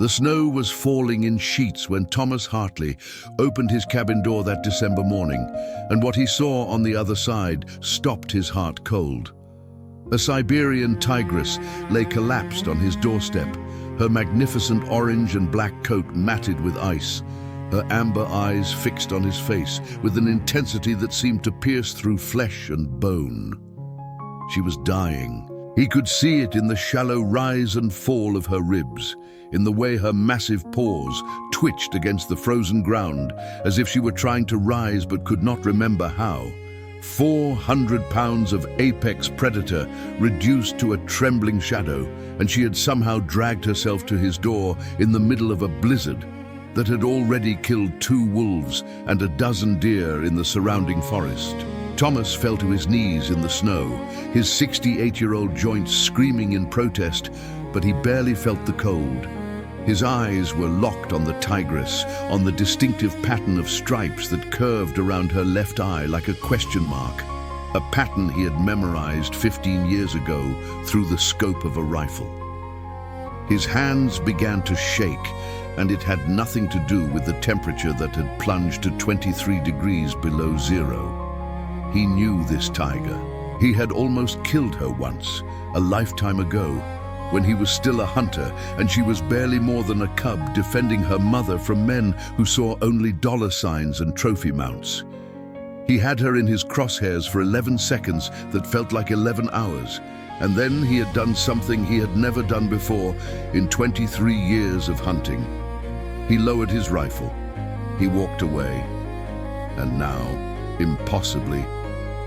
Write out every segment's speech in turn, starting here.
The snow was falling in sheets when Thomas Hartley opened his cabin door that December morning, and what he saw on the other side stopped his heart cold. A Siberian tigress lay collapsed on his doorstep, her magnificent orange and black coat matted with ice, her amber eyes fixed on his face with an intensity that seemed to pierce through flesh and bone. She was dying. He could see it in the shallow rise and fall of her ribs, in the way her massive paws twitched against the frozen ground, as if she were trying to rise but could not remember how. 400 pounds of apex predator reduced to a trembling shadow, and she had somehow dragged herself to his door in the middle of a blizzard that had already killed 2 wolves and a dozen deer in the surrounding forest. Thomas fell to his knees in the snow, his 68-year-old joints screaming in protest, but he barely felt the cold. His eyes were locked on the tigress, on the distinctive pattern of stripes that curved around her left eye like a question mark, a pattern he had memorized 15 years ago through the scope of a rifle. His hands began to shake, and it had nothing to do with the temperature that had plunged to 23 degrees below zero. He knew this tiger. He had almost killed her once, a lifetime ago, when he was still a hunter and she was barely more than a cub defending her mother from men who saw only dollar signs and trophy mounts. He had her in his crosshairs for 11 seconds that felt like 11 hours, and then he had done something he had never done before in 23 years of hunting. He lowered his rifle. He walked away. And now, impossibly,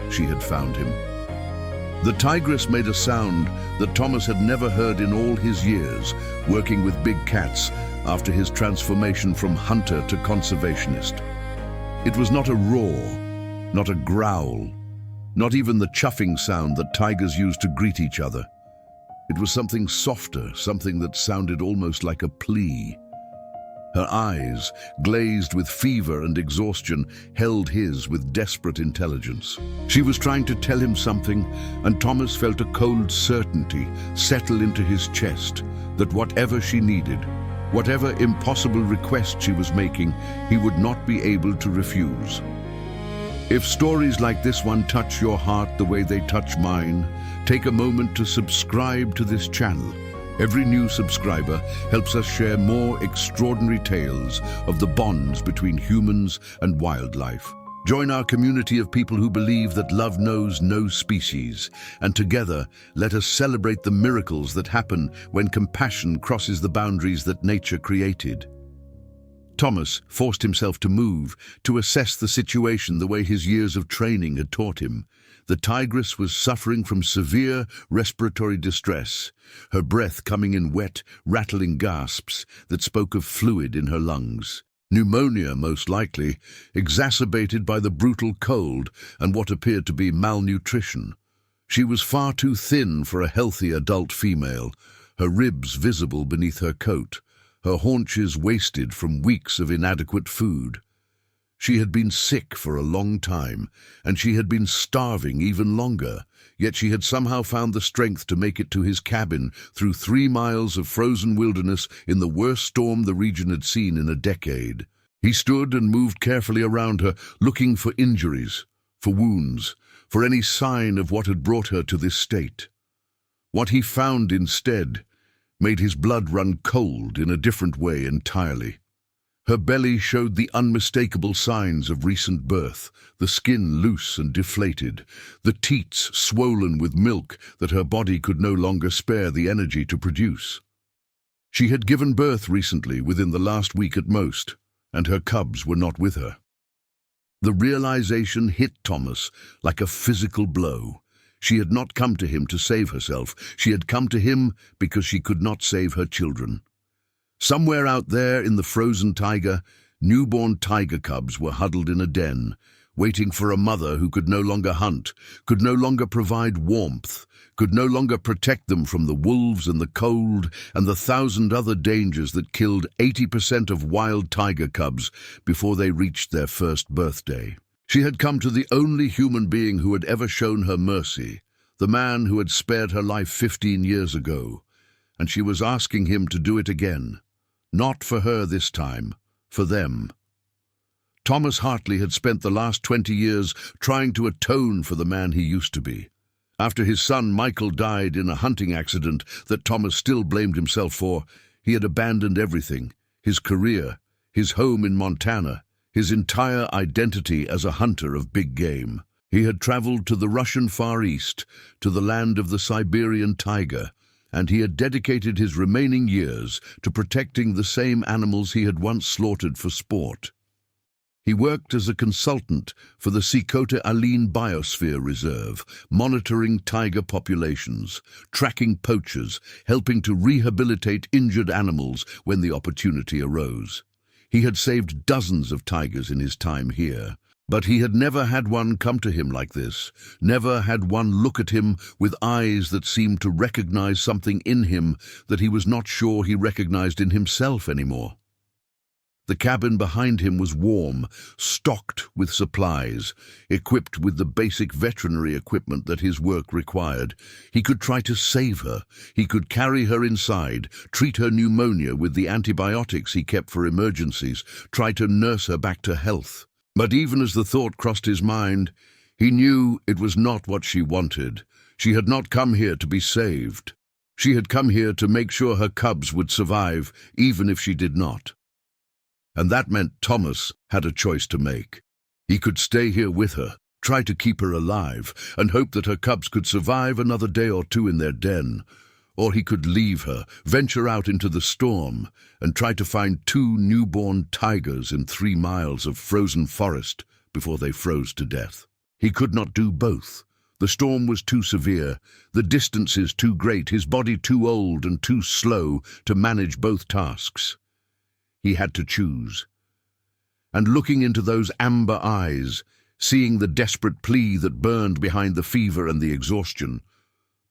she had found him. The tigress made a sound that Thomas had never heard in all his years, working with big cats after his transformation from hunter to conservationist. It was not a roar, not a growl, not even the chuffing sound that tigers use to greet each other. It was something softer, something that sounded almost like a plea. Her eyes, glazed with fever and exhaustion, held his with desperate intelligence. She was trying to tell him something, and Thomas felt a cold certainty settle into his chest that whatever she needed, whatever impossible request she was making, he would not be able to refuse. If stories like this one touch your heart the way they touch mine, take a moment to subscribe to this channel. Every new subscriber helps us share more extraordinary tales of the bonds between humans and wildlife. Join our community of people who believe that love knows no species, and together let us celebrate the miracles that happen when compassion crosses the boundaries that nature created. Thomas forced himself to move, to assess the situation the way his years of training had taught him. The tigress was suffering from severe respiratory distress, her breath coming in wet, rattling gasps that spoke of fluid in her lungs. Pneumonia, most likely, exacerbated by the brutal cold and what appeared to be malnutrition. She was far too thin for a healthy adult female, her ribs visible beneath her coat, her haunches wasted from weeks of inadequate food. She had been sick for a long time, and she had been starving even longer, yet she had somehow found the strength to make it to his cabin through 3 miles of frozen wilderness in the worst storm the region had seen in a decade. He stood and moved carefully around her, looking for injuries, for wounds, for any sign of what had brought her to this state. What he found instead made his blood run cold in a different way entirely. Her belly showed the unmistakable signs of recent birth, the skin loose and deflated, the teats swollen with milk that her body could no longer spare the energy to produce. She had given birth recently, within the last week at most, and her cubs were not with her. The realization hit Thomas like a physical blow. She had not come to him to save herself. She had come to him because she could not save her children. Somewhere out there in the frozen taiga, newborn tiger cubs were huddled in a den, waiting for a mother who could no longer hunt, could no longer provide warmth, could no longer protect them from the wolves and the cold and the 1,000 other dangers that killed 80% of wild tiger cubs before they reached their first birthday. She had come to the only human being who had ever shown her mercy, the man who had spared her life 15 years ago, and she was asking him to do it again. Not for her this time, for them. Thomas Hartley had spent the last 20 years trying to atone for the man he used to be. After his son Michael died in a hunting accident that Thomas still blamed himself for, he had abandoned everything: his career, his home in Montana, his entire identity as a hunter of big game. He had traveled to the Russian Far East, to the land of the Siberian tiger, and he had dedicated his remaining years to protecting the same animals he had once slaughtered for sport. He worked as a consultant for the Sikota-Alin Biosphere Reserve, monitoring tiger populations, tracking poachers, helping to rehabilitate injured animals when the opportunity arose. He had saved dozens of tigers in his time here, but he had never had one come to him like this, never had one look at him with eyes that seemed to recognize something in him that he was not sure he recognized in himself anymore. The cabin behind him was warm, stocked with supplies, equipped with the basic veterinary equipment that his work required. He could try to save her. He could carry her inside, treat her pneumonia with the antibiotics he kept for emergencies, try to nurse her back to health. But even as the thought crossed his mind, he knew it was not what she wanted. She had not come here to be saved. She had come here to make sure her cubs would survive, even if she did not. And that meant Thomas had a choice to make. He could stay here with her, try to keep her alive, and hope that her cubs could survive another day or two in their den. Or he could leave her, venture out into the storm, and try to find 2 newborn tigers in 3 miles of frozen forest before they froze to death. He could not do both. The storm was too severe, the distances too great, his body too old and too slow to manage both tasks. He had to choose. And looking into those amber eyes, seeing the desperate plea that burned behind the fever and the exhaustion,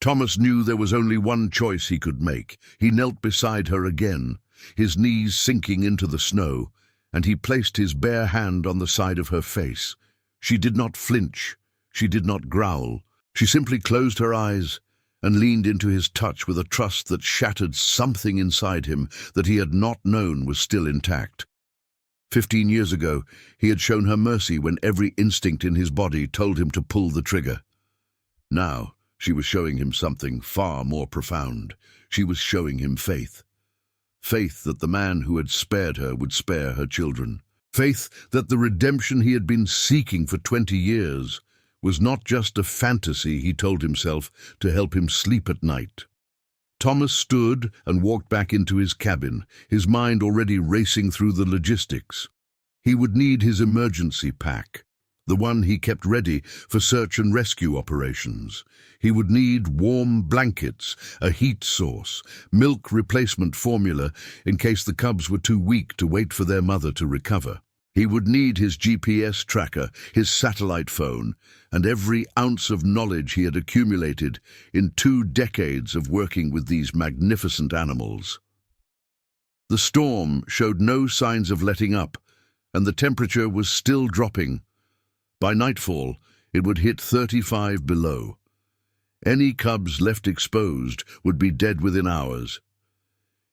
Thomas knew there was only one choice he could make. He knelt beside her again, his knees sinking into the snow, and he placed his bare hand on the side of her face. She did not flinch. She did not growl. She simply closed her eyes and leaned into his touch with a trust that shattered something inside him that he had not known was still intact. 15 years ago, he had shown her mercy when every instinct in his body told him to pull the trigger. Now, she was showing him something far more profound. She was showing him faith. Faith that the man who had spared her would spare her children. Faith that the redemption he had been seeking for 20 years was not just a fantasy, he told himself, to help him sleep at night. Thomas stood and walked back into his cabin, his mind already racing through the logistics. He would need his emergency pack, the one he kept ready for search and rescue operations. He would need warm blankets, a heat source, milk replacement formula in case the cubs were too weak to wait for their mother to recover. He would need his GPS tracker, his satellite phone, and every ounce of knowledge he had accumulated in 2 decades of working with these magnificent animals. The storm showed no signs of letting up, and the temperature was still dropping. By nightfall, it would hit 35 below. Any cubs left exposed would be dead within hours.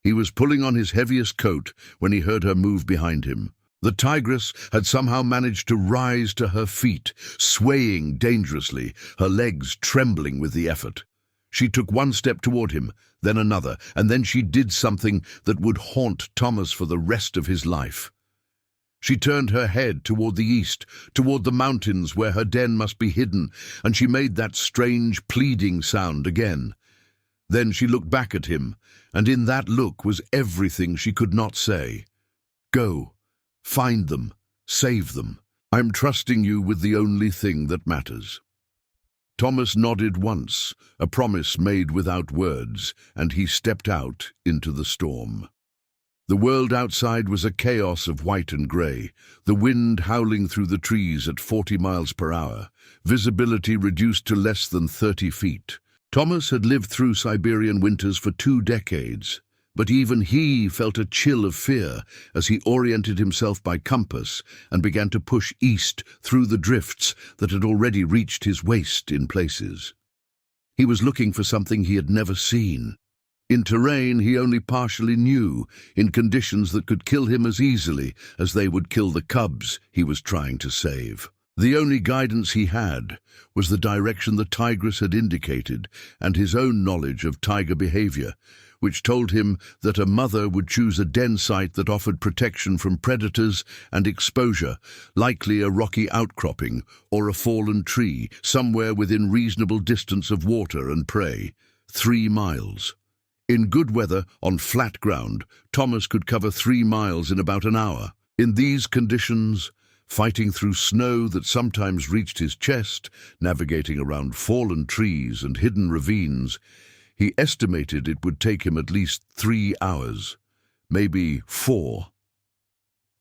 He was pulling on his heaviest coat when he heard her move behind him. The tigress had somehow managed to rise to her feet, swaying dangerously, her legs trembling with the effort. She took 1 step toward him, then another, and then she did something that would haunt Thomas for the rest of his life. She turned her head toward the east, toward the mountains where her den must be hidden, and she made that strange pleading sound again. Then she looked back at him, and in that look was everything she could not say. Go. Find them. Save them. I'm trusting you with the only thing that matters. Thomas nodded once, a promise made without words, and he stepped out into the storm. The world outside was a chaos of white and grey, the wind howling through the trees at 40 miles per hour, visibility reduced to less than 30 feet. Thomas had lived through Siberian winters for 2 decades. But even he felt a chill of fear as he oriented himself by compass and began to push east through the drifts that had already reached his waist in places. He was looking for something he had never seen. In terrain he only partially knew, in conditions that could kill him as easily as they would kill the cubs he was trying to save. The only guidance he had was the direction the tigress had indicated and his own knowledge of tiger behavior, which told him that a mother would choose a den site that offered protection from predators and exposure, likely a rocky outcropping or a fallen tree, somewhere within reasonable distance of water and prey. 3 miles. In good weather, on flat ground, Thomas could cover 3 miles in about an hour. In these conditions, fighting through snow that sometimes reached his chest, navigating around fallen trees and hidden ravines, he estimated it would take him at least 3 hours, maybe 4.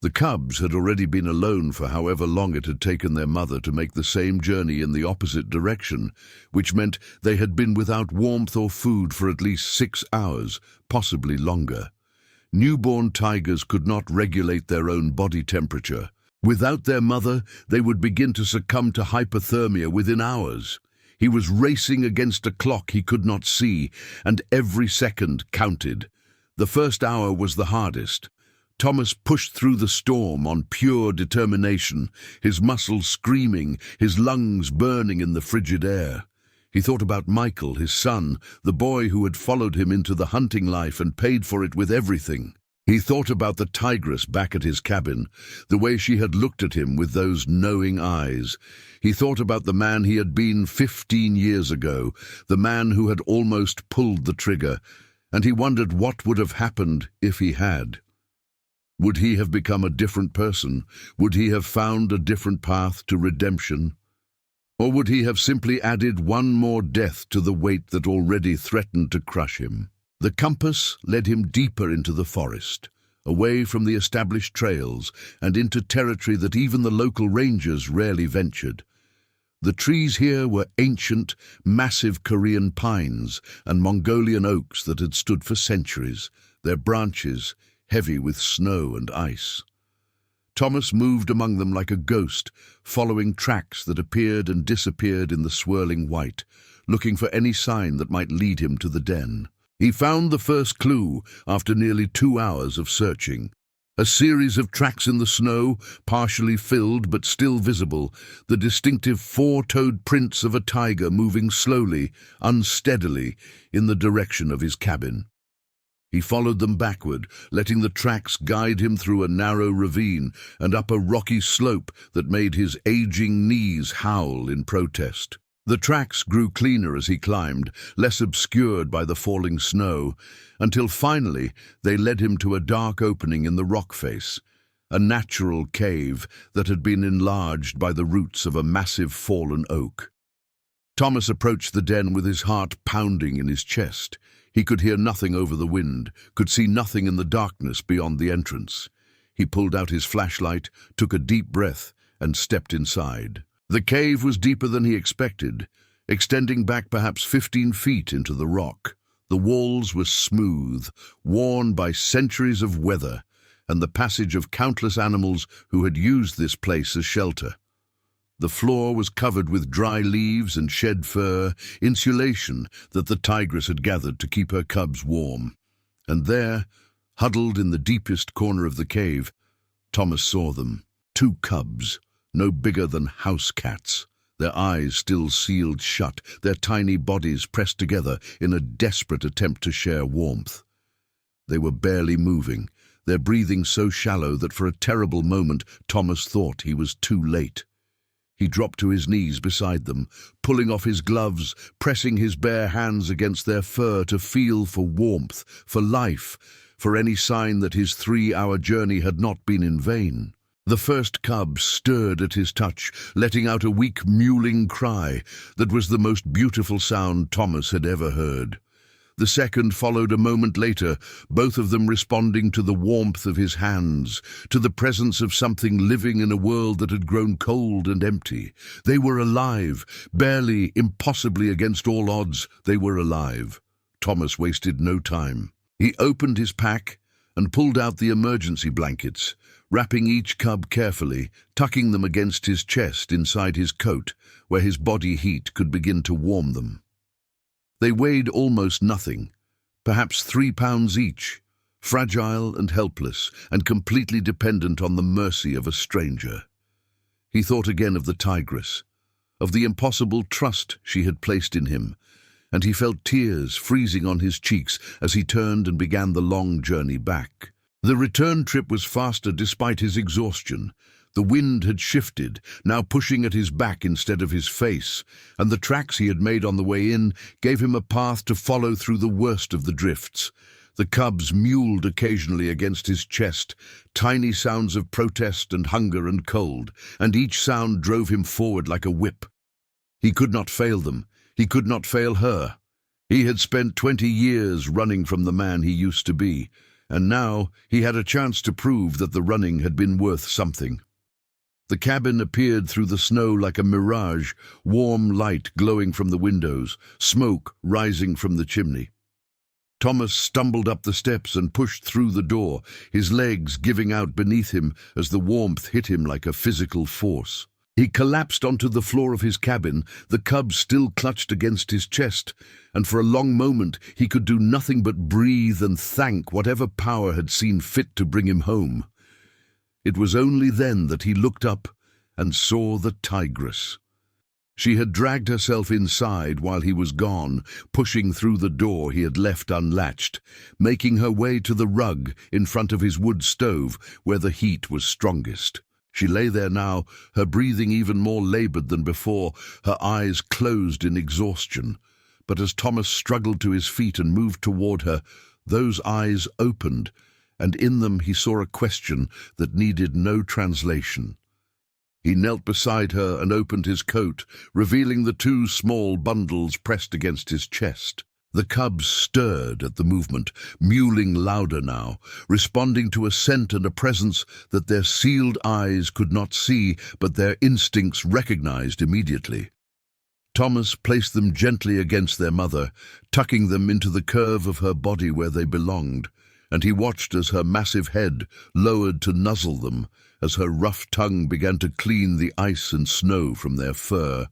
The cubs had already been alone for however long it had taken their mother to make the same journey in the opposite direction, which meant they had been without warmth or food for at least 6 hours, possibly longer. Newborn tigers could not regulate their own body temperature. Without their mother, they would begin to succumb to hypothermia within hours. He was racing against a clock he could not see, and every second counted. The first hour was the hardest. Thomas pushed through the storm on pure determination, his muscles screaming, his lungs burning in the frigid air. He thought about Michael, his son, the boy who had followed him into the hunting life and paid for it with everything. He thought about the tigress back at his cabin, the way she had looked at him with those knowing eyes. He thought about the man he had been 15 years ago, the man who had almost pulled the trigger, and he wondered what would have happened if he had. Would he have become a different person? Would he have found a different path to redemption? Or would he have simply added one more death to the weight that already threatened to crush him? The compass led him deeper into the forest, away from the established trails and into territory that even the local rangers rarely ventured. The trees here were ancient, massive Korean pines and Mongolian oaks that had stood for centuries, their branches heavy with snow and ice. Thomas moved among them like a ghost, following tracks that appeared and disappeared in the swirling white, looking for any sign that might lead him to the den. He found the first clue after nearly 2 hours of searching. A series of tracks in the snow, partially filled but still visible, the distinctive 4-toed prints of a tiger moving slowly, unsteadily, in the direction of his cabin. He followed them backward, letting the tracks guide him through a narrow ravine and up a rocky slope that made his aging knees howl in protest. The tracks grew cleaner as he climbed, less obscured by the falling snow, until finally they led him to a dark opening in the rock face, a natural cave that had been enlarged by the roots of a massive fallen oak. Thomas approached the den with his heart pounding in his chest. He could hear nothing over the wind, could see nothing in the darkness beyond the entrance. He pulled out his flashlight, took a deep breath, and stepped inside. The cave was deeper than he expected, extending back perhaps 15 feet into the rock. The walls were smooth, worn by centuries of weather and the passage of countless animals who had used this place as shelter. The floor was covered with dry leaves and shed fur, insulation that the tigress had gathered to keep her cubs warm. And there, huddled in the deepest corner of the cave, Thomas saw them, 2 cubs, no bigger than house cats, their eyes still sealed shut, their tiny bodies pressed together in a desperate attempt to share warmth. They were barely moving, their breathing so shallow that for a terrible moment Thomas thought he was too late. He dropped to his knees beside them, pulling off his gloves, pressing his bare hands against their fur to feel for warmth, for life, for any sign that his 3-hour journey had not been in vain. The first cub stirred at his touch, letting out a weak mewling cry that was the most beautiful sound Thomas had ever heard. The second followed a moment later, both of them responding to the warmth of his hands, to the presence of something living in a world that had grown cold and empty. They were alive, barely, impossibly against all odds, they were alive. Thomas wasted no time. He opened his pack and pulled out the emergency blankets, wrapping each cub carefully, tucking them against his chest inside his coat, where his body heat could begin to warm them. They weighed almost nothing, perhaps 3 pounds each, fragile and helpless, and completely dependent on the mercy of a stranger. He thought again of the Tigress, of the impossible trust she had placed in him, and he felt tears freezing on his cheeks as he turned and began the long journey back. The return trip was faster despite his exhaustion. The wind had shifted, now pushing at his back instead of his face, and the tracks he had made on the way in gave him a path to follow through the worst of the drifts. The cubs mewled occasionally against his chest, tiny sounds of protest and hunger and cold, and each sound drove him forward like a whip. He could not fail them. He could not fail her. He had spent 20 years running from the man he used to be, and now he had a chance to prove that the running had been worth something. The cabin appeared through the snow like a mirage, warm light glowing from the windows, smoke rising from the chimney. Thomas stumbled up the steps and pushed through the door, his legs giving out beneath him as the warmth hit him like a physical force. He collapsed onto the floor of his cabin, the cubs still clutched against his chest, and for a long moment he could do nothing but breathe and thank whatever power had seen fit to bring him home. It was only then that he looked up and saw the Tigress. She had dragged herself inside while he was gone, pushing through the door he had left unlatched, making her way to the rug in front of his wood stove where the heat was strongest. She lay there now, her breathing even more labored than before, her eyes closed in exhaustion. But as Thomas struggled to his feet and moved toward her, those eyes opened, and in them he saw a question that needed no translation. He knelt beside her and opened his coat, revealing the 2 small bundles pressed against his chest. The cubs stirred at the movement, mewling louder now, responding to a scent and a presence that their sealed eyes could not see, but their instincts recognized immediately. Thomas placed them gently against their mother, tucking them into the curve of her body where they belonged, and he watched as her massive head lowered to nuzzle them, as her rough tongue began to clean the ice and snow from their fur,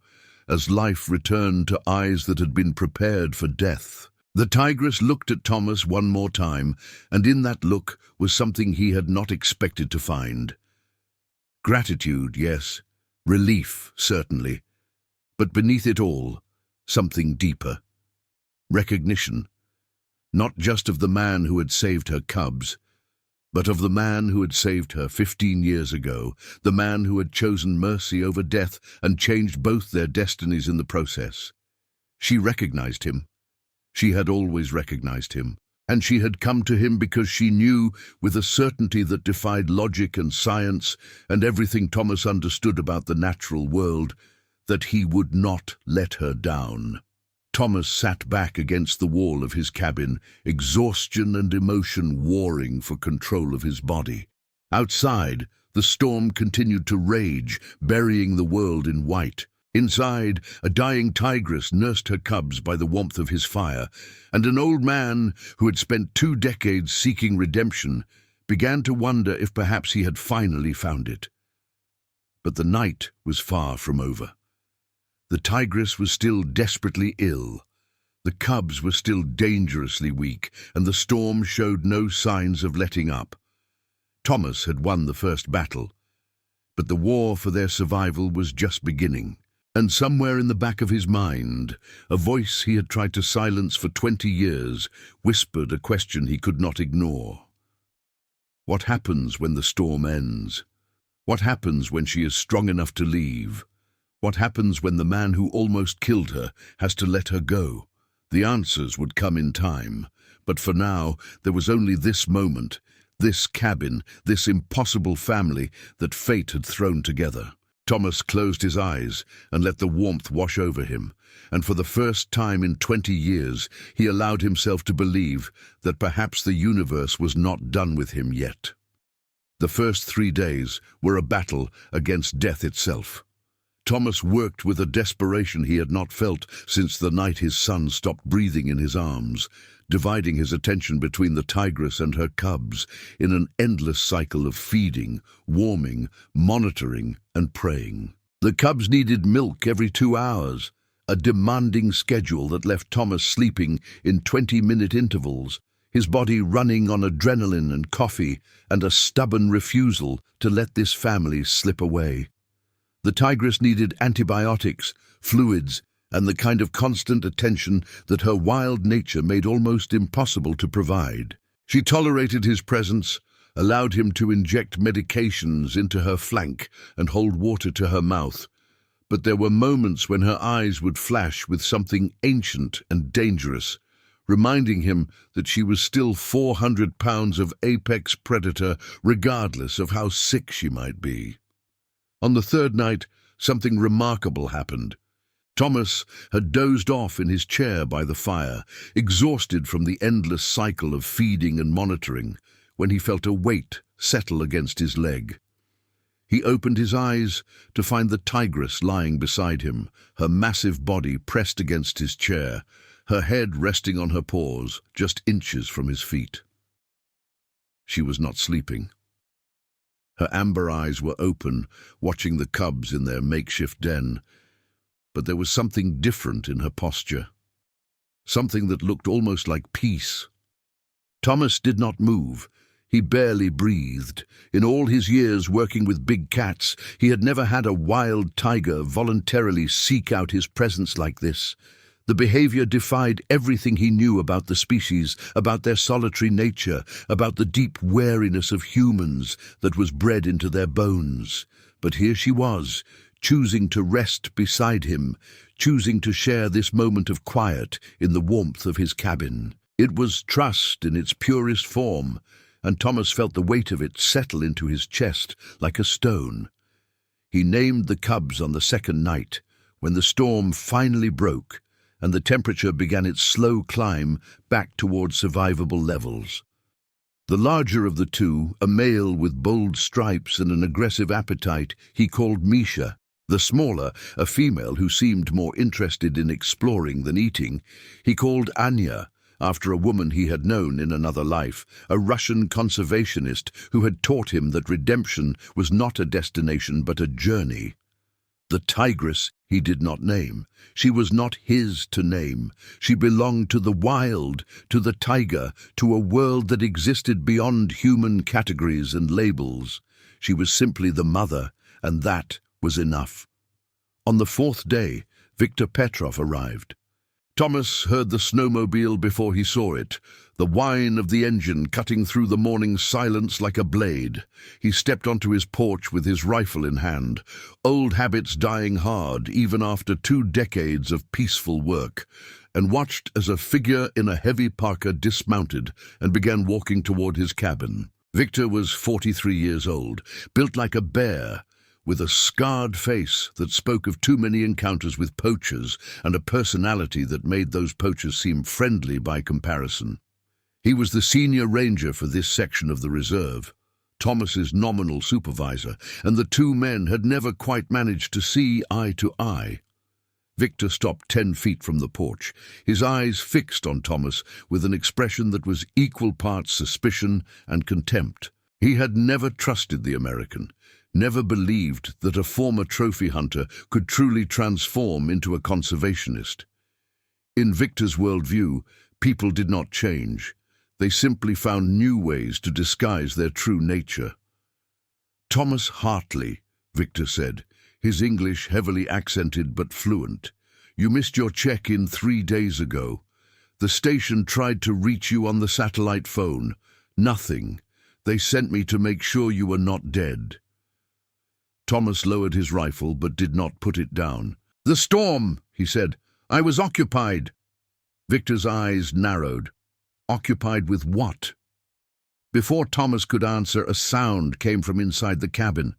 as life returned to eyes that had been prepared for death. The Tigress looked at Thomas one more time, and in that look was something he had not expected to find. Gratitude, yes. Relief, certainly. But beneath it all, something deeper. Recognition. Not just of the man who had saved her cubs, but of the man who had saved her 15 years ago, the man who had chosen mercy over death and changed both their destinies in the process. She recognized him. She had always recognized him, and she had come to him because she knew, with a certainty that defied logic and science and everything Thomas understood about the natural world, that he would not let her down. Thomas sat back against the wall of his cabin, exhaustion and emotion warring for control of his body. Outside, the storm continued to rage, burying the world in white. Inside, a dying tigress nursed her cubs by the warmth of his fire, and an old man who had spent 2 decades seeking redemption began to wonder if perhaps he had finally found it. But the night was far from over. The tigress was still desperately ill. The cubs were still dangerously weak, and the storm showed no signs of letting up. Thomas had won the first battle, but the war for their survival was just beginning. And somewhere in the back of his mind, a voice he had tried to silence for 20 years whispered a question he could not ignore. What happens when the storm ends? What happens when she is strong enough to leave? What happens when the man who almost killed her has to let her go? The answers would come in time, but for now there was only this moment, this cabin, this impossible family that fate had thrown together. Thomas closed his eyes and let the warmth wash over him, and for the first time in 20 years he allowed himself to believe that perhaps the universe was not done with him yet. The first 3 days were a battle against death itself. Thomas worked with a desperation he had not felt since the night his son stopped breathing in his arms, dividing his attention between the tigress and her cubs in an endless cycle of feeding, warming, monitoring, and praying. The cubs needed milk every 2 hours, a demanding schedule that left Thomas sleeping in 20-minute intervals, his body running on adrenaline and coffee, and a stubborn refusal to let this family slip away. The Tigress needed antibiotics, fluids, and the kind of constant attention that her wild nature made almost impossible to provide. She tolerated his presence, allowed him to inject medications into her flank and hold water to her mouth, but there were moments when her eyes would flash with something ancient and dangerous, reminding him that she was still 400 pounds of apex predator regardless of how sick she might be. On the third night, something remarkable happened. Thomas had dozed off in his chair by the fire, exhausted from the endless cycle of feeding and monitoring, when he felt a weight settle against his leg. He opened his eyes to find the Tigress lying beside him, her massive body pressed against his chair, her head resting on her paws, just inches from his feet. She was not sleeping. Her amber eyes were open, watching the cubs in their makeshift den, but there was something different in her posture, something that looked almost like peace. Thomas did not move. He barely breathed. In all his years working with big cats, he had never had a wild tiger voluntarily seek out his presence like this. The behavior defied everything he knew about the species, about their solitary nature, about the deep wariness of humans that was bred into their bones. But here she was, choosing to rest beside him, choosing to share this moment of quiet in the warmth of his cabin. It was trust in its purest form, and Thomas felt the weight of it settle into his chest like a stone. He named the cubs on the second night, when the storm finally broke, and the temperature began its slow climb back towards survivable levels. The larger of the two, a male with bold stripes and an aggressive appetite, he called Misha. The smaller, a female who seemed more interested in exploring than eating, he called Anya, after a woman he had known in another life, a Russian conservationist who had taught him that redemption was not a destination but a journey. The Tigress he did not name. She was not his to name. She belonged to the wild, to the tiger, to a world that existed beyond human categories and labels. She was simply the mother, and that was enough. On the fourth day, Viktor Petrov arrived. Thomas heard the snowmobile before he saw it, the whine of the engine cutting through the morning silence like a blade. He stepped onto his porch with his rifle in hand, old habits dying hard even after 2 decades of peaceful work, and watched as a figure in a heavy parka dismounted and began walking toward his cabin. Viktor was 43 years old, built like a bear, with a scarred face that spoke of too many encounters with poachers and a personality that made those poachers seem friendly by comparison. He was the senior ranger for this section of the reserve, Thomas's nominal supervisor, and the two men had never quite managed to see eye to eye. Viktor stopped 10 feet from the porch, his eyes fixed on Thomas with an expression that was equal parts suspicion and contempt. He had never trusted the American, never believed that a former trophy hunter could truly transform into a conservationist. In Viktor's worldview, people did not change. They simply found new ways to disguise their true nature. "Thomas Hartley," Viktor said, his English heavily accented but fluent. "You missed your check-in 3 days ago. The station tried to reach you on the satellite phone. Nothing. They sent me to make sure you were not dead." Thomas lowered his rifle but did not put it down. "The storm," he said. "I was occupied." Viktor's eyes narrowed. Occupied with what? Before Thomas could answer, a sound came from inside the cabin.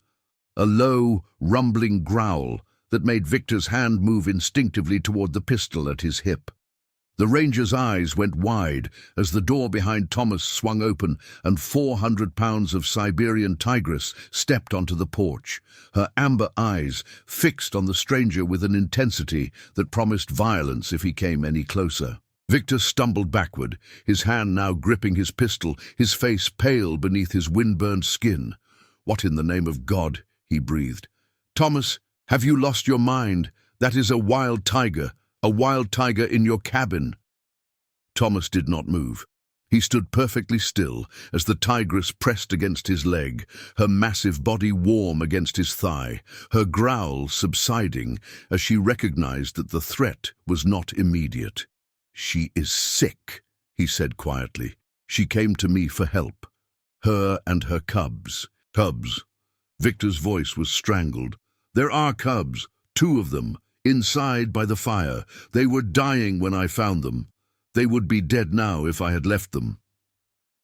A low, rumbling growl that made Viktor's hand move instinctively toward the pistol at his hip. The ranger's eyes went wide as the door behind Thomas swung open and 400 pounds of Siberian Tigress stepped onto the porch, her amber eyes fixed on the stranger with an intensity that promised violence if he came any closer. Viktor stumbled backward, his hand now gripping his pistol, his face pale beneath his wind-burned skin. "What in the name of God?" he breathed. "Thomas, have you lost your mind? That is a wild tiger in your cabin." Thomas did not move. He stood perfectly still as the tigress pressed against his leg, her massive body warm against his thigh, her growl subsiding as she recognized that the threat was not immediate. "She is sick," he said quietly. "She came to me for help. Her and her cubs." "Cubs?" Victor's voice was strangled. "There are cubs, 2 of them, inside by the fire. They were dying when I found them. They would be dead now if I had left them."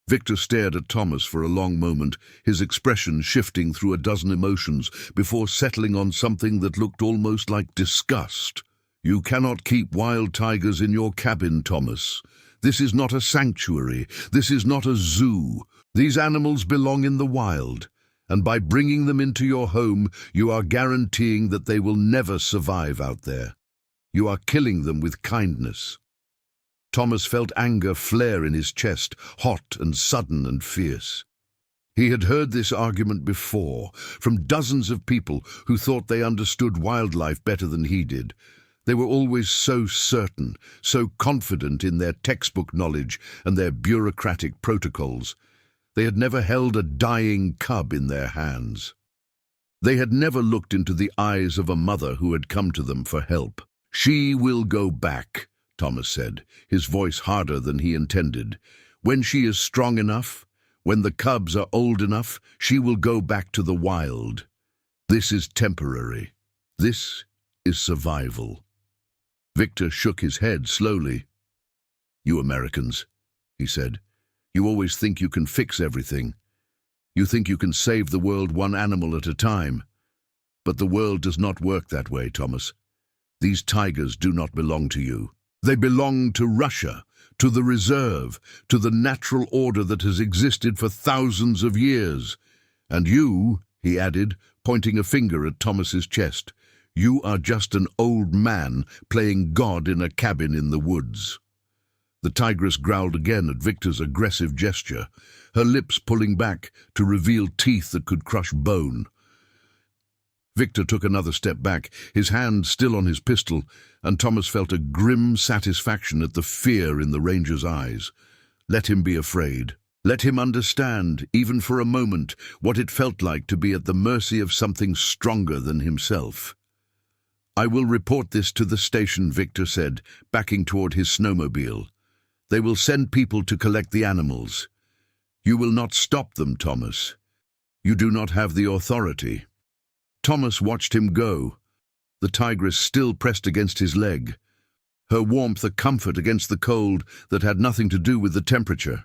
Victor stared at Thomas for a long moment, his expression shifting through a dozen emotions before settling on something that looked almost like disgust. "You cannot keep wild tigers in your cabin, Thomas. This is not a sanctuary. This is not a zoo. These animals belong in the wild, and by bringing them into your home, you are guaranteeing that they will never survive out there. You are killing them with kindness." Thomas felt anger flare in his chest, hot and sudden and fierce. He had heard this argument before, from dozens of people who thought they understood wildlife better than he did. They were always so certain, so confident in their textbook knowledge and their bureaucratic protocols. They had never held a dying cub in their hands. They had never looked into the eyes of a mother who had come to them for help. "She will go back," Thomas said, his voice harder than he intended. "When she is strong enough, when the cubs are old enough, she will go back to the wild. This is temporary. This is survival." Victor shook his head slowly. "You Americans," he said, "you always think you can fix everything. You think you can save the world one animal at a time. But the world does not work that way, Thomas. These tigers do not belong to you. They belong to Russia, to the reserve, to the natural order that has existed for thousands of years. And you," he added, pointing a finger at Thomas's chest, "you are just an old man playing God in a cabin in the woods." The tigress growled again at Victor's aggressive gesture, her lips pulling back to reveal teeth that could crush bone. Victor took another step back, his hand still on his pistol, and Thomas felt a grim satisfaction at the fear in the ranger's eyes. Let him be afraid. Let him understand, even for a moment, what it felt like to be at the mercy of something stronger than himself. "I will report this to the station," Victor said, backing toward his snowmobile. "They will send people to collect the animals. You will not stop them, Thomas. You do not have the authority." Thomas watched him go, the tigress still pressed against his leg, her warmth a comfort against the cold that had nothing to do with the temperature.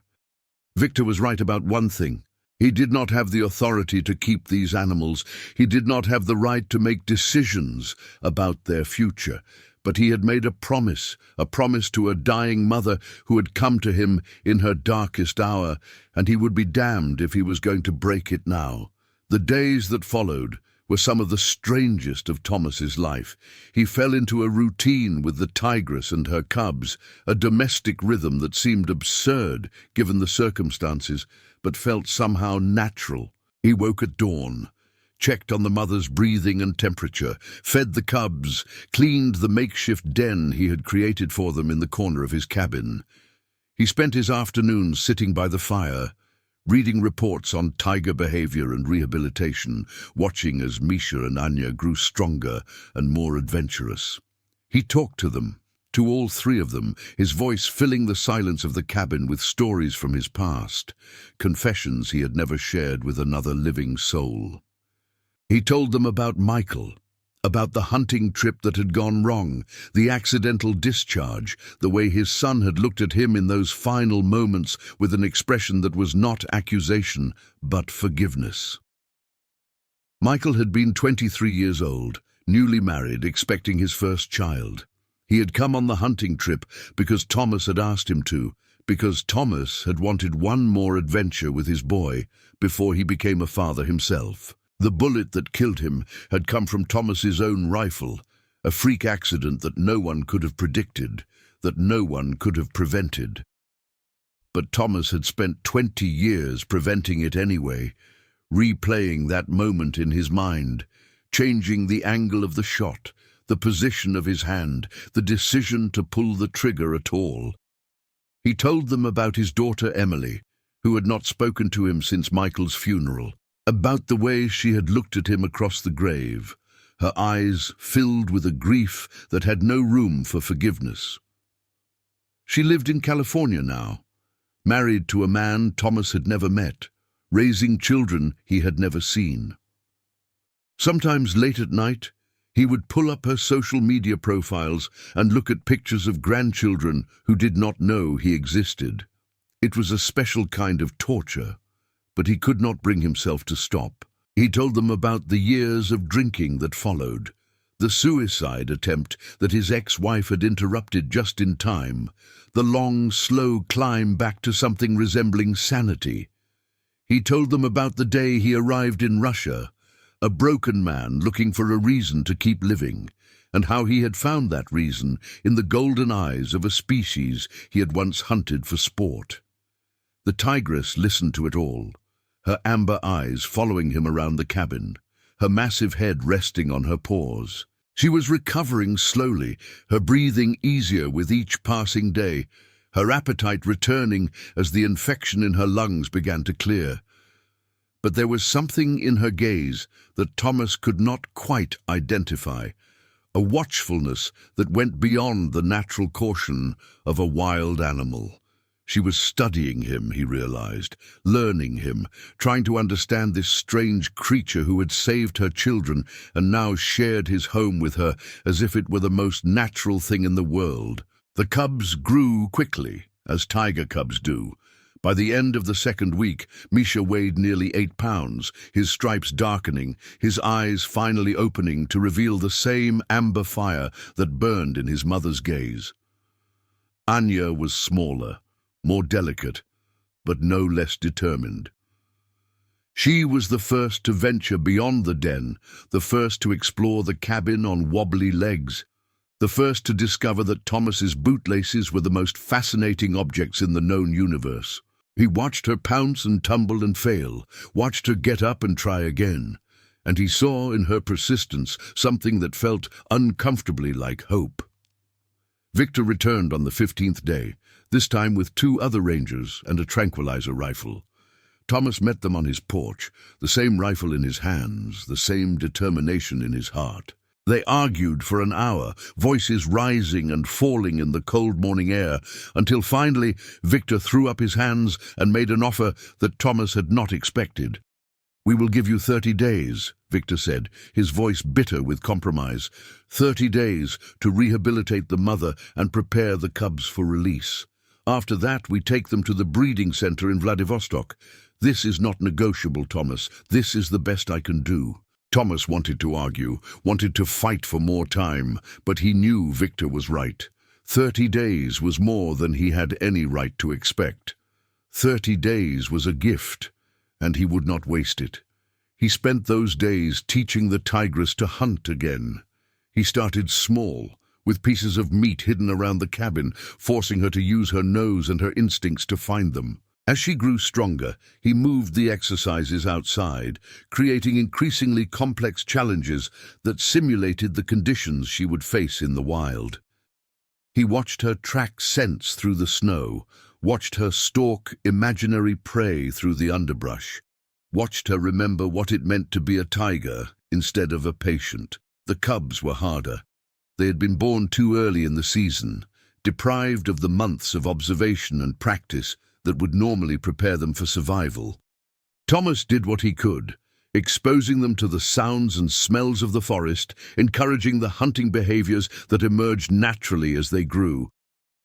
Victor was right about one thing. He did not have the authority to keep these animals. He did not have the right to make decisions about their future. But he had made a promise to a dying mother who had come to him in her darkest hour, and he would be damned if he was going to break it now. The days that followed were some of the strangest of Thomas's life. He fell into a routine with the tigress and her cubs, a domestic rhythm that seemed absurd given the circumstances, but felt somehow natural. He woke at dawn, checked on the mother's breathing and temperature, fed the cubs, cleaned the makeshift den he had created for them in the corner of his cabin. He spent his afternoons sitting by the fire, reading reports on tiger behavior and rehabilitation, watching as Misha and Anya grew stronger and more adventurous. He talked to them, to all 3 of them, his voice filling the silence of the cabin with stories from his past, confessions he had never shared with another living soul. He told them about Michael, about the hunting trip that had gone wrong, the accidental discharge, the way his son had looked at him in those final moments with an expression that was not accusation, but forgiveness. Michael had been 23 years old, newly married, expecting his first child. He had come on the hunting trip because Thomas had asked him to, because Thomas had wanted one more adventure with his boy before he became a father himself. The bullet that killed him had come from Thomas's own rifle, a freak accident that no one could have predicted, that no one could have prevented. But Thomas had spent 20 years preventing it anyway, replaying that moment in his mind, changing the angle of the shot, the position of his hand, the decision to pull the trigger at all. He told them about his daughter Emily, who had not spoken to him since Michael's funeral, about the way she had looked at him across the grave, her eyes filled with a grief that had no room for forgiveness. She lived in California now, married to a man Thomas had never met, raising children he had never seen. Sometimes late at night, he would pull up her social media profiles and look at pictures of grandchildren who did not know he existed. It was a special kind of torture, but he could not bring himself to stop. He told them about the years of drinking that followed, the suicide attempt that his ex-wife had interrupted just in time, the long, slow climb back to something resembling sanity. He told them about the day he arrived in Russia, a broken man looking for a reason to keep living, and how he had found that reason in the golden eyes of a species he had once hunted for sport. The Tigress listened to it all, her amber eyes following him around the cabin, her massive head resting on her paws. She was recovering slowly, her breathing easier with each passing day, her appetite returning as the infection in her lungs began to clear. But there was something in her gaze that Thomas could not quite identify, a watchfulness that went beyond the natural caution of a wild animal. She was studying him, he realized, learning him, trying to understand this strange creature who had saved her children and now shared his home with her as if it were the most natural thing in the world. The cubs grew quickly, as tiger cubs do. By the end of the second week, Misha weighed nearly 8 pounds, his stripes darkening, his eyes finally opening to reveal the same amber fire that burned in his mother's gaze. Anya was smaller, more delicate, but no less determined. She was the first to venture beyond the den, the first to explore the cabin on wobbly legs, the first to discover that Thomas's bootlaces were the most fascinating objects in the known universe. He watched her pounce and tumble and fail, watched her get up and try again, and he saw in her persistence something that felt uncomfortably like hope. Victor returned on the 15th day, this time with 2 other rangers and a tranquilizer rifle. Thomas met them on his porch, the same rifle in his hands, the same determination in his heart. They argued for an hour, voices rising and falling in the cold morning air, until finally Victor threw up his hands and made an offer that Thomas had not expected. "We will give you 30 days, Victor said, his voice bitter with compromise. 30 days to rehabilitate the mother and prepare the cubs for release. After that, we take them to the breeding center in Vladivostok. This is not negotiable, Thomas. This is the best I can do." Thomas wanted to argue, wanted to fight for more time, but he knew Victor was right. 30 days was more than he had any right to expect. 30 days was a gift, and he would not waste it. He spent those days teaching the Tigress to hunt again. He started small, with pieces of meat hidden around the cabin, forcing her to use her nose and her instincts to find them. As she grew stronger, he moved the exercises outside, creating increasingly complex challenges that simulated the conditions she would face in the wild. He watched her track scents through the snow, watched her stalk imaginary prey through the underbrush, watched her remember what it meant to be a tiger instead of a patient. The cubs were harder. They had been born too early in the season, deprived of the months of observation and practice that would normally prepare them for survival. Thomas did what he could, exposing them to the sounds and smells of the forest, encouraging the hunting behaviors that emerged naturally as they grew.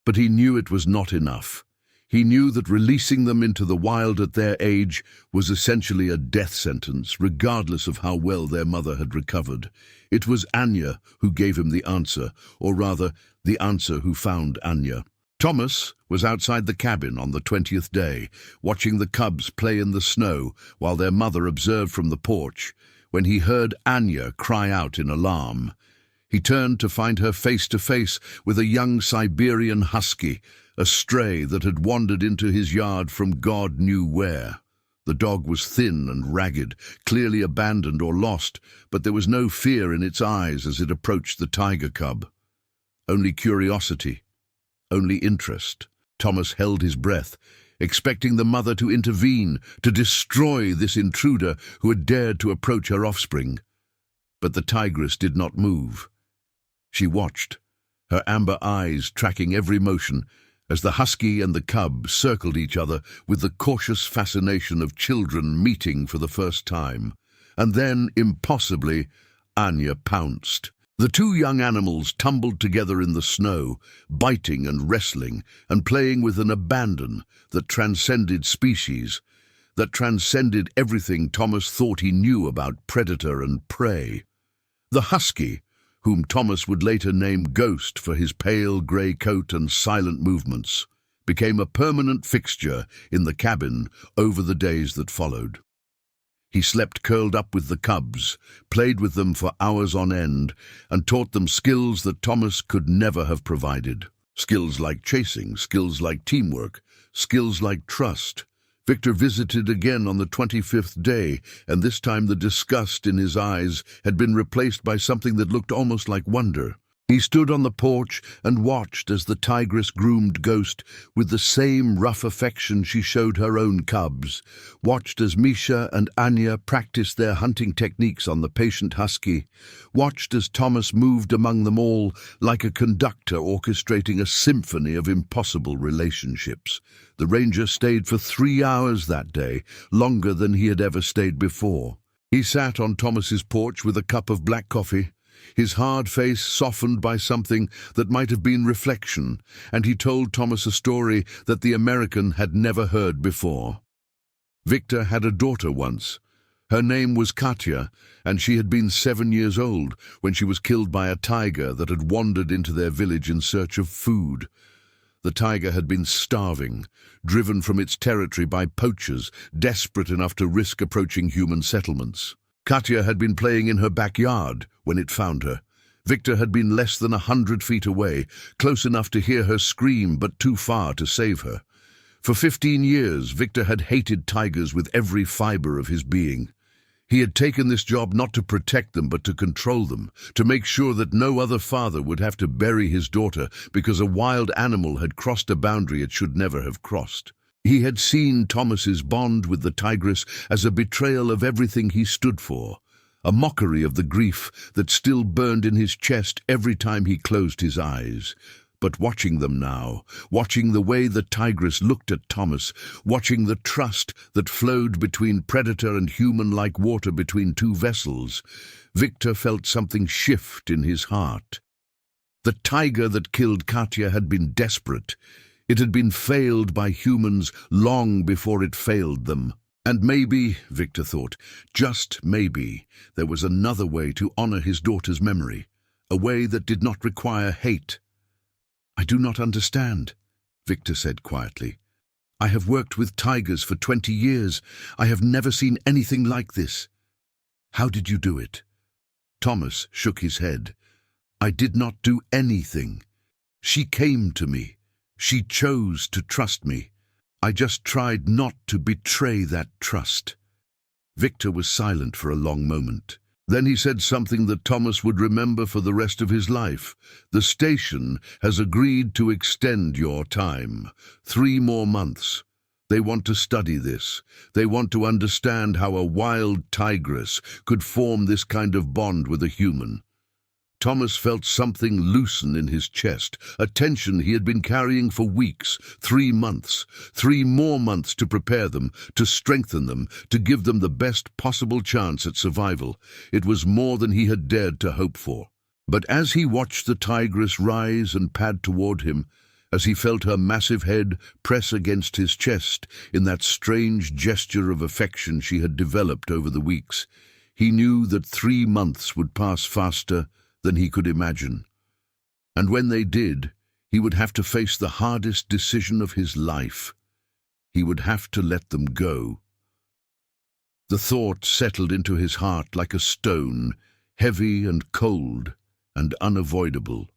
But he knew it was not enough. He knew that releasing them into the wild at their age was essentially a death sentence, regardless of how well their mother had recovered. It was Anya who gave him the answer, or rather, the answer who found Anya. Thomas was outside the cabin on the 20th day, watching the cubs play in the snow while their mother observed from the porch, when he heard Anya cry out in alarm. He turned to find her face to face with a young Siberian husky, a stray that had wandered into his yard from God knew where. The dog was thin and ragged, clearly abandoned or lost, but there was no fear in its eyes as it approached the tiger cub. Only curiosity, only interest. Thomas held his breath, expecting the mother to intervene, to destroy this intruder who had dared to approach her offspring. But the tigress did not move. She watched, her amber eyes tracking every motion, as the husky and the cub circled each other with the cautious fascination of children meeting for the first time. And then, impossibly, Anya pounced. The two young animals tumbled together in the snow, biting and wrestling, and playing with an abandon that transcended species, that transcended everything Thomas thought he knew about predator and prey. The husky, whom Thomas would later name Ghost for his pale grey coat and silent movements, became a permanent fixture in the cabin over the days that followed. He slept curled up with the cubs, played with them for hours on end, and taught them skills that Thomas could never have provided. Skills like chasing, skills like teamwork, skills like trust. Victor visited again on the 25th day, and this time the disgust in his eyes had been replaced by something that looked almost like wonder. He stood on the porch and watched as the tigress groomed Ghost with the same rough affection she showed her own cubs, watched as Misha and Anya practiced their hunting techniques on the patient husky, watched as Thomas moved among them all like a conductor orchestrating a symphony of impossible relationships. The ranger stayed for 3 hours that day, longer than he had ever stayed before. He sat on Thomas's porch with a cup of black coffee, his hard face softened by something that might have been reflection, and he told Thomas a story that the American had never heard before. Victor had a daughter once. Her name was Katya, and she had been 7 years old when she was killed by a tiger that had wandered into their village in search of food. The tiger had been starving, driven from its territory by poachers, desperate enough to risk approaching human settlements. Katya had been playing in her backyard when it found her. Victor had been less than 100 feet away, close enough to hear her scream but too far to save her. For 15 years, Victor had hated tigers with every fiber of his being. He had taken this job not to protect them but to control them, to make sure that no other father would have to bury his daughter because a wild animal had crossed a boundary it should never have crossed. He had seen Thomas's bond with the tigress as a betrayal of everything he stood for, a mockery of the grief that still burned in his chest every time he closed his eyes. But watching them now, watching the way the tigress looked at Thomas, watching the trust that flowed between predator and human like water between two vessels, Victor felt something shift in his heart. The tiger that killed Katya had been desperate. It had been failed by humans long before it failed them. And maybe, Victor thought, just maybe, there was another way to honor his daughter's memory, a way that did not require hate. "I do not understand," Victor said quietly. "I have worked with tigers for 20 years. I have never seen anything like this." "How did you do it?" Thomas shook his head. "I did not do anything. She came to me. She chose to trust me. I just tried not to betray that trust." Victor was silent for a long moment. Then he said something that Thomas would remember for the rest of his life. "The station has agreed to extend your time. 3 more months. They want to study this. They want to understand how a wild tigress could form this kind of bond with a human." Thomas felt something loosen in his chest, a tension he had been carrying for weeks. 3 months. 3 more months to prepare them, to strengthen them, to give them the best possible chance at survival. It was more than he had dared to hope for. But as he watched the tigress rise and pad toward him, as he felt her massive head press against his chest in that strange gesture of affection she had developed over the weeks, he knew that 3 months would pass faster than he could imagine. And when they did, he would have to face the hardest decision of his life. He would have to let them go. The thought settled into his heart like a stone, heavy and cold and unavoidable.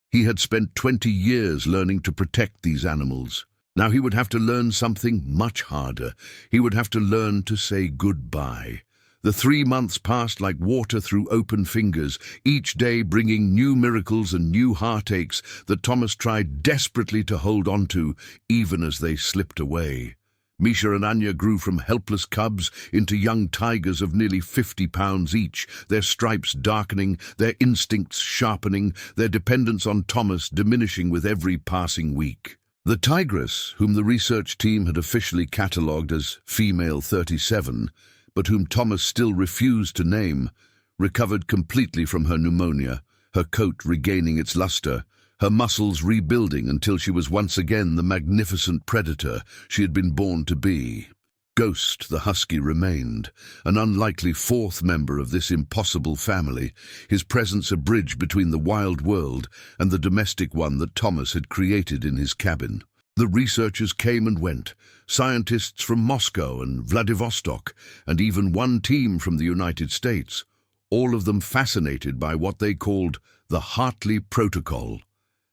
He had spent 20 years learning to protect these animals, Now he would have to learn something much harder. He would have to learn to say goodbye. The 3 months passed like water through open fingers, each day bringing new miracles and new heartaches that Thomas tried desperately to hold on to, even as they slipped away. Misha and Anya grew from helpless cubs into young tigers of nearly 50 pounds each, their stripes darkening, their instincts sharpening, their dependence on Thomas diminishing with every passing week. The Tigress, whom the research team had officially catalogued as female 37, but whom Thomas still refused to name, recovered completely from her pneumonia, her coat regaining its luster, her muscles rebuilding until she was once again the magnificent predator she had been born to be. Ghost, the husky, remained, an unlikely fourth member of this impossible family, his presence a bridge between the wild world and the domestic one that Thomas had created in his cabin. The researchers came and went, scientists from Moscow and Vladivostok, and even one team from the United States, all of them fascinated by what they called the Hartley Protocol,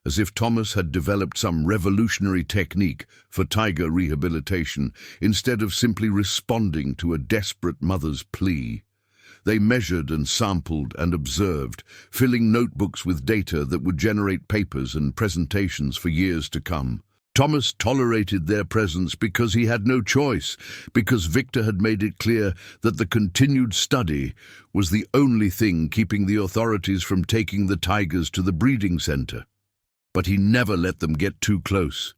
as if Thomas had developed some revolutionary technique for tiger rehabilitation instead of simply responding to a desperate mother's plea. They measured and sampled and observed, filling notebooks with data that would generate papers and presentations for years to come. Thomas tolerated their presence because he had no choice, because Victor had made it clear that the continued study was the only thing keeping the authorities from taking the tigers to the breeding center. But he never let them get too close.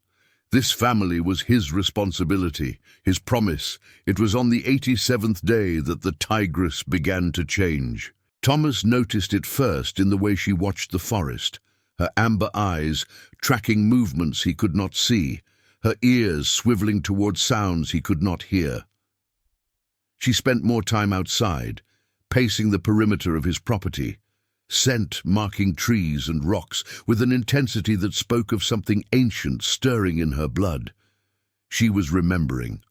This family was his responsibility, his promise. It was on the 87th day that the Tigress began to change. Thomas noticed it first in the way she watched the forest, her amber eyes tracking movements he could not see, her ears swiveling towards sounds he could not hear. She spent more time outside, pacing the perimeter of his property, scent marking trees and rocks with an intensity that spoke of something ancient stirring in her blood. She was remembering.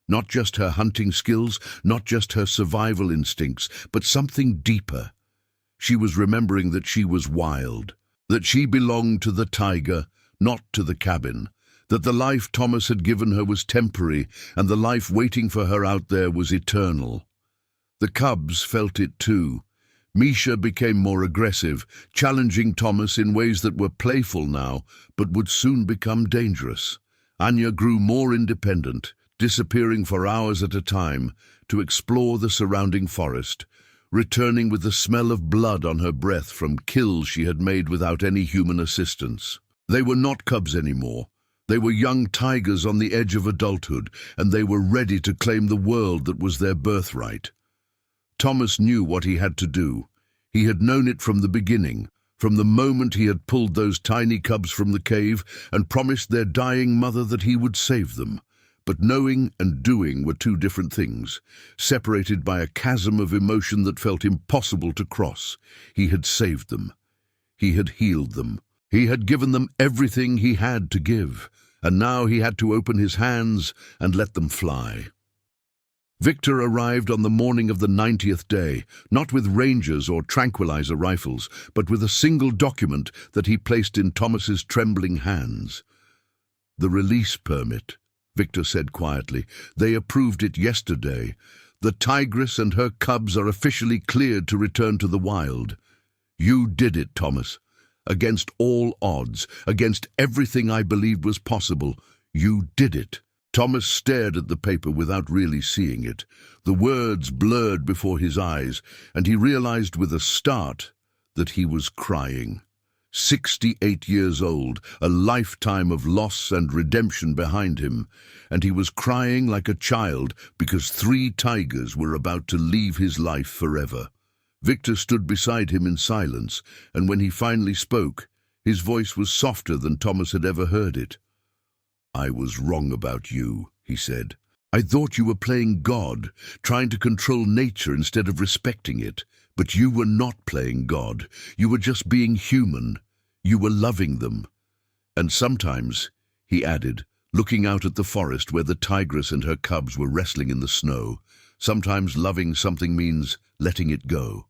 Not just her hunting skills, not just her survival instincts, but something deeper. She was remembering that she was wild, that she belonged to the tiger, not to the cabin, that the life Thomas had given her was temporary and the life waiting for her out there was eternal. The cubs felt it too. Misha became more aggressive, challenging Thomas in ways that were playful now, but would soon become dangerous. Anya grew more independent, disappearing for hours at a time to explore the surrounding forest, returning with the smell of blood on her breath from kills she had made without any human assistance. They were not cubs anymore. They were young tigers on the edge of adulthood, and they were ready to claim the world that was their birthright. Thomas knew what he had to do. He had known it from the beginning, from the moment he had pulled those tiny cubs from the cave and promised their dying mother that he would save them. But knowing and doing were two different things, separated by a chasm of emotion that felt impossible to cross. He had saved them. He had healed them. He had given them everything he had to give, and now he had to open his hands and let them fly. Victor arrived on the morning of the 90th day, not with rangers or tranquilizer rifles, but with a single document that he placed in Thomas's trembling hands. The release permit, Victor said quietly. They approved it yesterday. The Tigress and her cubs are officially cleared to return to the wild. You did it, Thomas. Against all odds, against everything I believed was possible, you did it. Thomas stared at the paper without really seeing it. The words blurred before his eyes, and he realized with a start that he was crying. 68 years old, a lifetime of loss and redemption behind him, and he was crying like a child because 3 tigers were about to leave his life forever. Victor stood beside him in silence, and when he finally spoke, his voice was softer than Thomas had ever heard it. I was wrong about you, he said. I thought you were playing God, trying to control nature instead of respecting it. But you were not playing God. You were just being human. You were loving them. And sometimes, he added, looking out at the forest where the tigress and her cubs were wrestling in the snow, sometimes loving something means letting it go.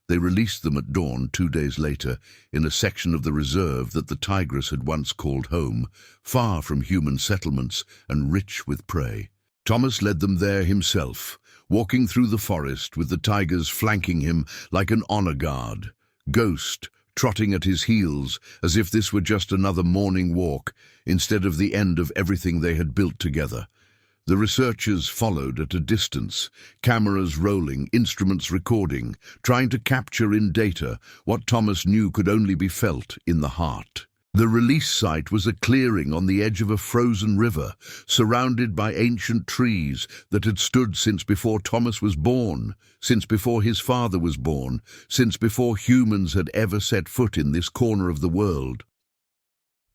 They released them at dawn 2 days later in a section of the reserve that the Tigress had once called home, far from human settlements and rich with prey. Thomas led them there himself, walking through the forest with the tigers flanking him like an honor guard, Ghost trotting at his heels as if this were just another morning walk instead of the end of everything they had built together. The researchers followed at a distance, cameras rolling, instruments recording, trying to capture in data what Thomas knew could only be felt in the heart. The release site was a clearing on the edge of a frozen river, surrounded by ancient trees that had stood since before Thomas was born, since before his father was born, since before humans had ever set foot in this corner of the world.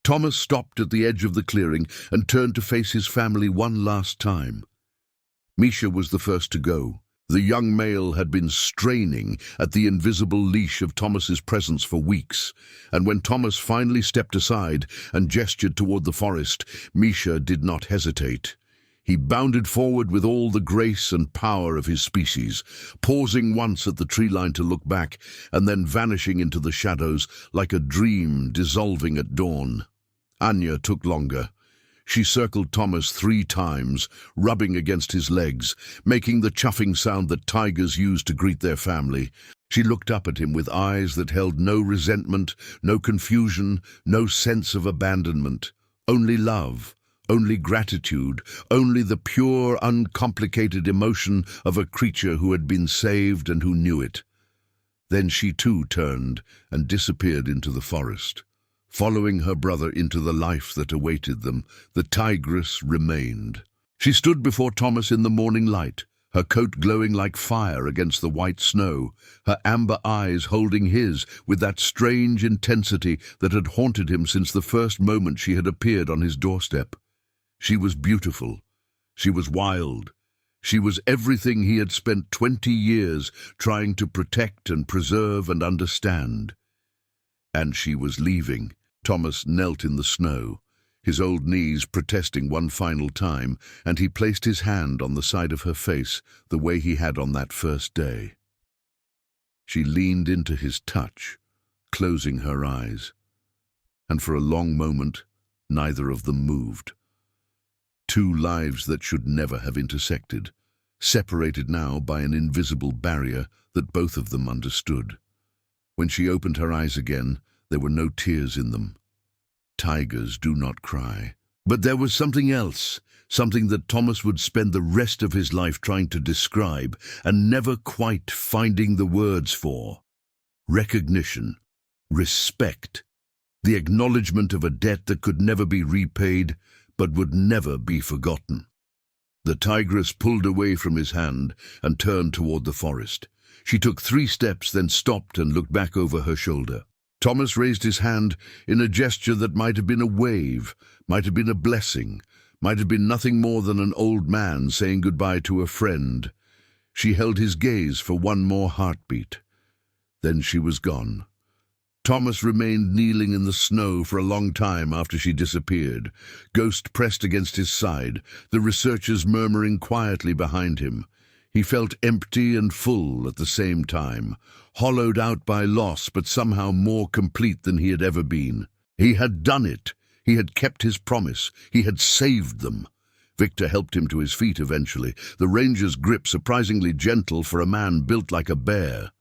Thomas stopped at the edge of the clearing and turned to face his family one last time. Misha was the first to go. The young male had been straining at the invisible leash of Thomas's presence for weeks, and when Thomas finally stepped aside and gestured toward the forest, Misha did not hesitate. He bounded forward with all the grace and power of his species, pausing once at the tree line to look back, and then vanishing into the shadows like a dream dissolving at dawn. Anya took longer. She circled Thomas 3 times, rubbing against his legs, making the chuffing sound that tigers use to greet their family. She looked up at him with eyes that held no resentment, no confusion, no sense of abandonment. Only love, only gratitude, only the pure, uncomplicated emotion of a creature who had been saved and who knew it. Then she too turned and disappeared into the forest. Following her brother into the life that awaited them, the Tigress remained. She stood before Thomas in the morning light, her coat glowing like fire against the white snow, her amber eyes holding his with that strange intensity that had haunted him since the first moment she had appeared on his doorstep. She was beautiful. She was wild. She was everything he had spent 20 years trying to protect and preserve and understand. And she was leaving. Thomas knelt in the snow, his old knees protesting one final time, and he placed his hand on the side of her face the way he had on that first day. She leaned into his touch, closing her eyes, and for a long moment neither of them moved. 2 lives that should never have intersected, separated now by an invisible barrier that both of them understood. When she opened her eyes again, there were no tears in them. Tigers do not cry. But there was something else, something that Thomas would spend the rest of his life trying to describe and never quite finding the words for. Recognition, respect, the acknowledgement of a debt that could never be repaid but would never be forgotten. The Tigress pulled away from his hand and turned toward the forest. She took 3 steps, then stopped and looked back over her shoulder. Thomas raised his hand in a gesture that might have been a wave, might have been a blessing, might have been nothing more than an old man saying goodbye to a friend. She held his gaze for one more heartbeat. Then she was gone. Thomas remained kneeling in the snow for a long time after she disappeared, Ghost pressed against his side, the researchers murmuring quietly behind him. He felt empty and full at the same time, hollowed out by loss but somehow more complete than he had ever been. He had done it. He had kept his promise. He had saved them. Victor helped him to his feet eventually, the ranger's grip surprisingly gentle for a man built like a bear.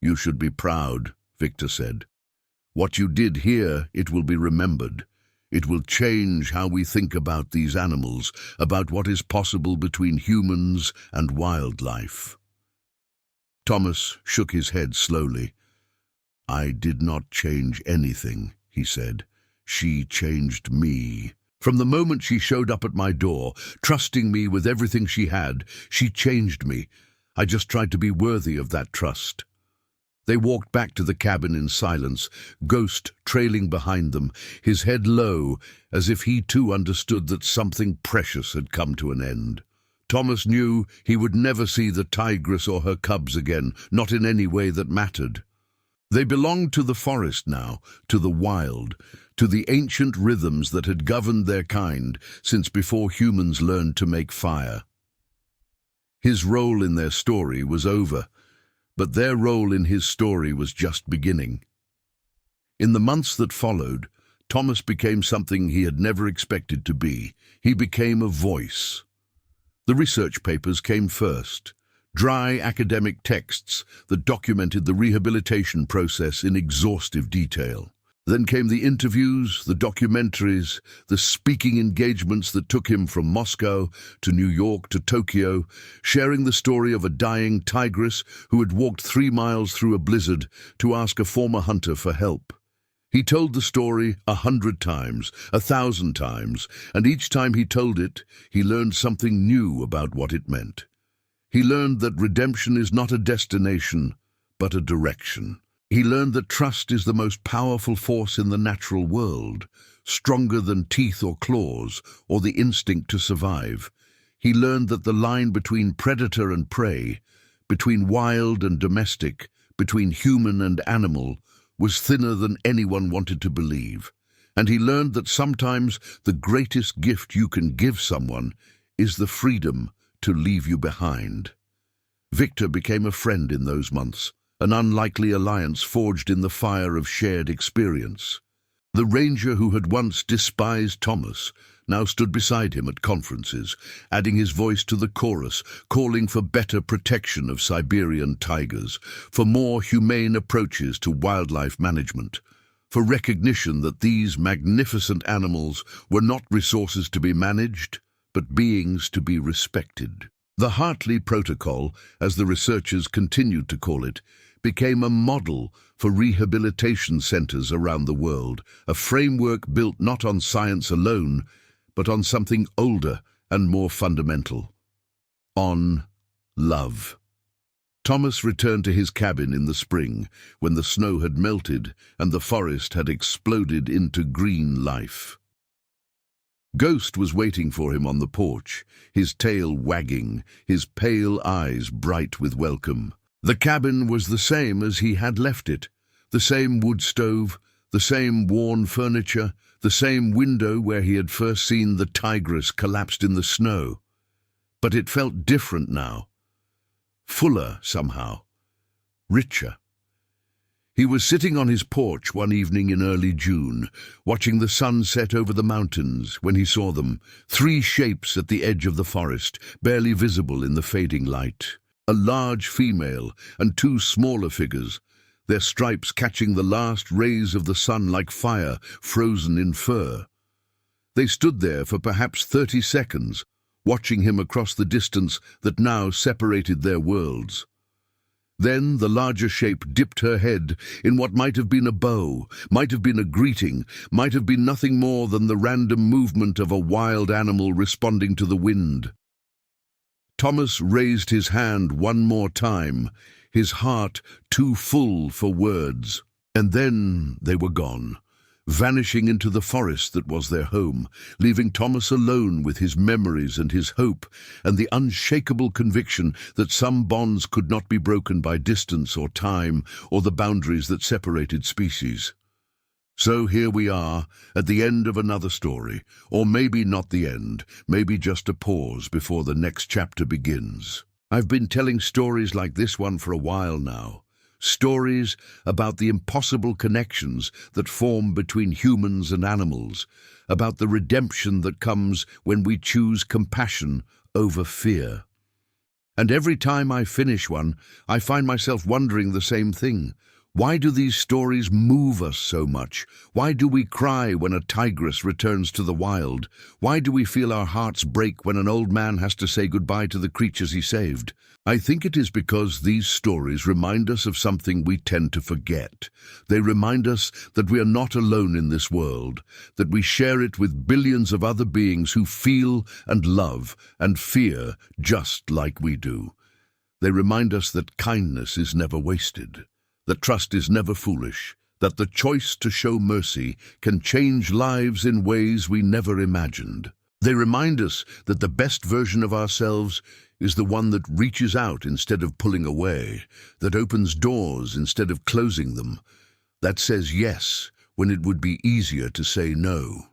"You should be proud," Victor said. "What you did here, it will be remembered. It will change how we think about these animals, about what is possible between humans and wildlife." Thomas shook his head slowly. "I did not change anything," he said. "She changed me. From the moment she showed up at my door, trusting me with everything she had, she changed me. I just tried to be worthy of that trust." They walked back to the cabin in silence, Ghost trailing behind them, his head low, as if he too understood that something precious had come to an end. Thomas knew he would never see the Tigress or her cubs again, not in any way that mattered. They belonged to the forest now, to the wild, to the ancient rhythms that had governed their kind since before humans learned to make fire. His role in their story was over, but their role in his story was just beginning. In the months that followed, Thomas became something he had never expected to be. He became a voice. The research papers came first, dry academic texts that documented the rehabilitation process in exhaustive detail. Then came the interviews, the documentaries, the speaking engagements that took him from Moscow to New York to Tokyo, sharing the story of a dying tigress who had walked 3 miles through a blizzard to ask a former hunter for help. He told the story 100 times, 1,000 times, and each time he told it, he learned something new about what it meant. He learned that redemption is not a destination, but a direction. He learned that trust is the most powerful force in the natural world, stronger than teeth or claws, or the instinct to survive. He learned that the line between predator and prey, between wild and domestic, between human and animal, was thinner than anyone wanted to believe. And he learned that sometimes the greatest gift you can give someone is the freedom to leave you behind. Victor became a friend in those months, an unlikely alliance forged in the fire of shared experience. The ranger who had once despised Thomas now stood beside him at conferences, adding his voice to the chorus, calling for better protection of Siberian tigers, for more humane approaches to wildlife management, for recognition that these magnificent animals were not resources to be managed, but beings to be respected. The Hartley Protocol, as the researchers continued to call it, became a model for rehabilitation centers around the world, a framework built not on science alone, but on something older and more fundamental, on love. Thomas returned to his cabin in the spring, when the snow had melted and the forest had exploded into green life. Ghost was waiting for him on the porch, his tail wagging, his pale eyes bright with welcome. The cabin was the same as he had left it, the same wood stove, the same worn furniture, the same window where he had first seen the Tigress collapsed in the snow. But it felt different now, fuller somehow, richer. He was sitting on his porch one evening in early June, watching the sun set over the mountains, when he saw them, 3 shapes at the edge of the forest, barely visible in the fading light. A large female and 2 smaller figures, their stripes catching the last rays of the sun like fire frozen in fur. They stood there for perhaps 30 seconds, watching him across the distance that now separated their worlds. Then the larger shape dipped her head in what might have been a bow, might have been a greeting, might have been nothing more than the random movement of a wild animal responding to the wind. Thomas raised his hand one more time, his heart too full for words. And then they were gone, vanishing into the forest that was their home, leaving Thomas alone with his memories and his hope and the unshakable conviction that some bonds could not be broken by distance or time or the boundaries that separated species. So here we are, at the end of another story, or maybe not the end, maybe just a pause before the next chapter begins. I've been telling stories like this one for a while now, stories about the impossible connections that form between humans and animals, about the redemption that comes when we choose compassion over fear. And every time I finish one, I find myself wondering the same thing. Why do these stories move us so much? Why do we cry when a tigress returns to the wild? Why do we feel our hearts break when an old man has to say goodbye to the creatures he saved? I think it is because these stories remind us of something we tend to forget. They remind us that we are not alone in this world, that we share it with billions of other beings who feel and love and fear just like we do. They remind us that kindness is never wasted, that trust is never foolish, that the choice to show mercy can change lives in ways we never imagined. They remind us that the best version of ourselves is the one that reaches out instead of pulling away, that opens doors instead of closing them, that says yes when it would be easier to say no.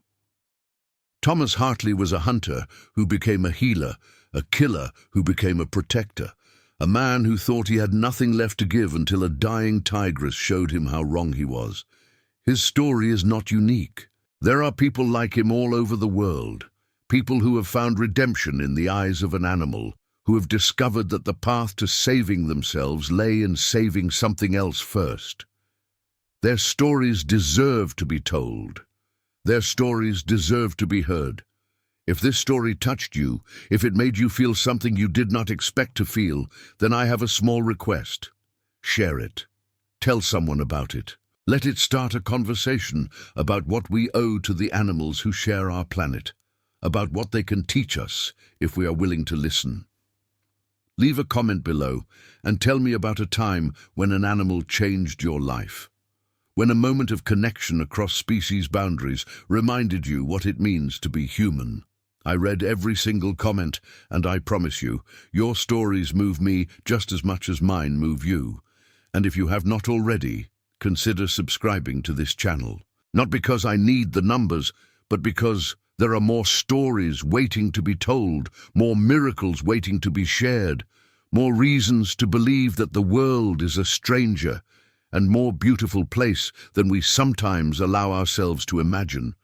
Thomas Hartley was a hunter who became a healer, a killer who became a protector, A man who thought he had nothing left to give until a dying tigress showed him how wrong he was. His story is not unique. There are people like him all over the world, people who have found redemption in the eyes of an animal, who have discovered that the path to saving themselves lay in saving something else first. Their stories deserve to be told. Their stories deserve to be heard. If this story touched you, if it made you feel something you did not expect to feel, then I have a small request. Share it. Tell someone about it. Let it start a conversation about what we owe to the animals who share our planet, about what they can teach us if we are willing to listen. Leave a comment below and tell me about a time when an animal changed your life, when a moment of connection across species boundaries reminded you what it means to be human. I read every single comment, and I promise you, your stories move me just as much as mine move you. And if you have not already, consider subscribing to this channel. Not because I need the numbers, but because there are more stories waiting to be told, more miracles waiting to be shared, more reasons to believe that the world is a stranger and more beautiful place than we sometimes allow ourselves to imagine.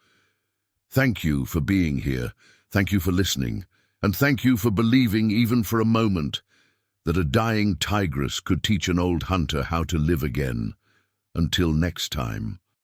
Thank you for being here. Thank you for listening, and thank you for believing, even for a moment, that a dying tigress could teach an old hunter how to live again. Until next time.